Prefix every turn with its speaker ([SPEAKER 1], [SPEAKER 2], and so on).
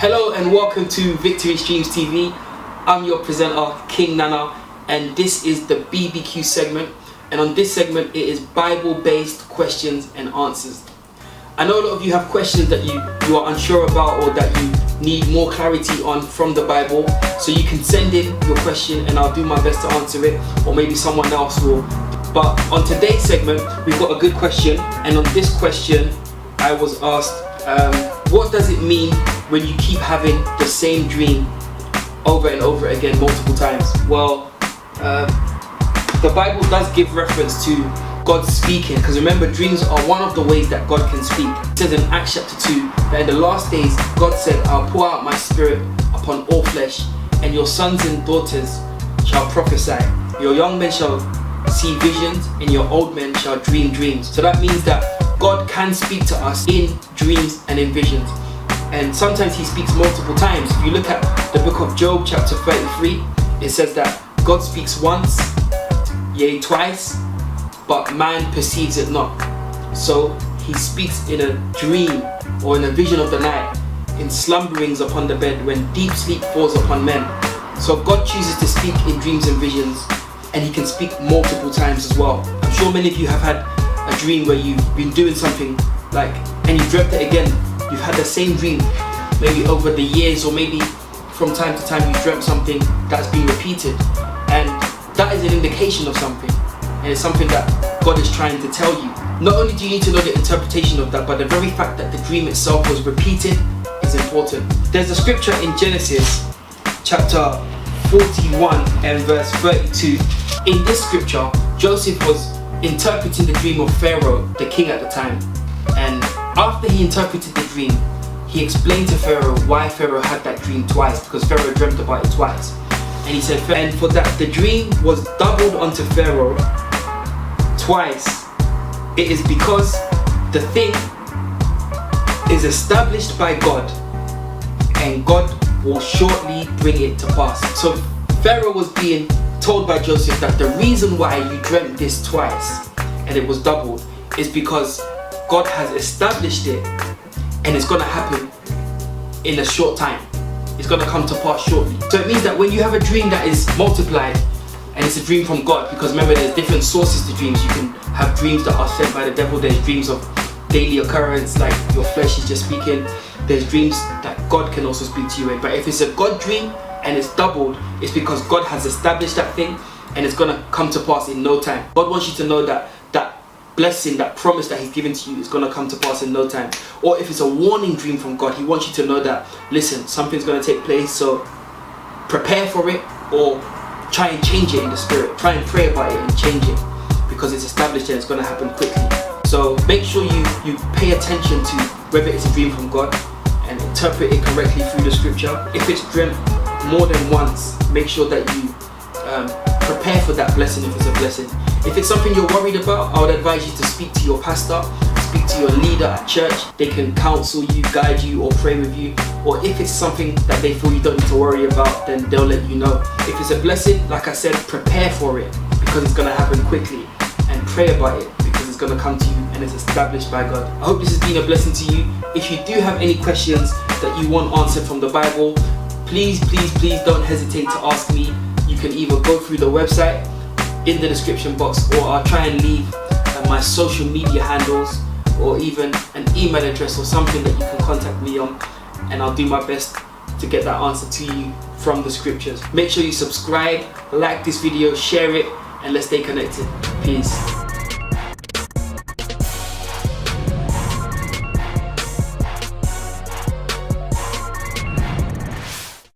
[SPEAKER 1] Hello and welcome to Victory Streamz TV. I'm your presenter, King Nana, and this is the BBQ segment. And on this segment, it is Bible-based questions and answers. I know a lot of you have questions that you are unsure about or that you need more clarity on from the Bible. So you can send in your question and I'll do my best to answer it, or maybe someone else will. But on today's segment, we've got a good question. And on this question, I was asked, what does it mean when you keep having the same dream over and over again multiple times? Well, the Bible does give reference to God speaking, because remember, dreams are one of the ways that God can speak. It says in Acts chapter 2 that in the last days God said, I'll pour out my spirit upon all flesh, and your sons and daughters shall prophesy. Your young men shall see visions, and your old men shall dream dreams. So that means that God can speak to us in dreams and in visions. And sometimes he speaks multiple times. If you look at the book of Job chapter 33, it says that God speaks once, yea twice, but man perceives it not. So he speaks in a dream or in a vision of the night, in slumberings upon the bed, when deep sleep falls upon men. So God chooses to speak in dreams and visions, and he can speak multiple times as well. I'm sure many of you have had a dream where you've been doing something and you dreamt it again. You've had the same dream maybe over the years, or maybe from time to time you dreamt something that's been repeated, and that is an indication of something, and it's something that God is trying to tell you. Not only do you need to know the interpretation of that, but the very fact that the dream itself was repeated is important. There's a scripture in Genesis chapter 41 and verse 32. In this scripture, Joseph was interpreting the dream of Pharaoh, the king at the time, and after he interpreted the dream, he explained to Pharaoh why Pharaoh had that dream twice, because Pharaoh dreamt about it twice. And he said, and for that the dream was doubled unto Pharaoh twice, it is because the thing is established by God, and God will shortly bring it to pass. So Pharaoh was being told by Joseph that the reason why you dreamt this twice and it was doubled is because God has established it, and it's going to happen in a short time. It's going to come to pass shortly. So it means that when you have a dream that is multiplied, and it's a dream from God, because remember, there's different sources to dreams. You can have dreams that are sent by the devil. There's dreams of daily occurrence, like your flesh is just speaking. There's dreams that God can also speak to you in. But if it's a God dream and it's doubled, it's because God has established that thing, and it's going to come to pass in no time. God wants you to know that that blessing, that promise that he's given to you is going to come to pass in no time. Or if it's a warning dream from God, he wants you to know that, listen, something's going to take place, so prepare for it, or try and change it in the spirit. Try and pray about it and change it, because it's established and it's going to happen quickly. So make sure you pay attention to whether it's a dream from God and interpret it correctly through the scripture. If it's dreamt more than once, make sure that you prepare for that blessing if it's a blessing. If it's something you're worried about, I would advise you to speak to your pastor, speak to your leader at church. They can counsel you, guide you, or pray with you. Or if it's something that they feel you don't need to worry about, then they'll let you know. If it's a blessing, like I said, prepare for it, because it's going to happen quickly, and pray about it, because it's going to come to you and it's established by God. I hope this has been a blessing to you. If you do have any questions that you want answered from the Bible, please don't hesitate to ask me. You can either go through the website in the description box, or I'll try and leave my social media handles, or even an email address or something that you can contact me on, and I'll do my best to get that answer to you from the scriptures. Make sure you subscribe, like this video, share it, and let's stay connected. Peace.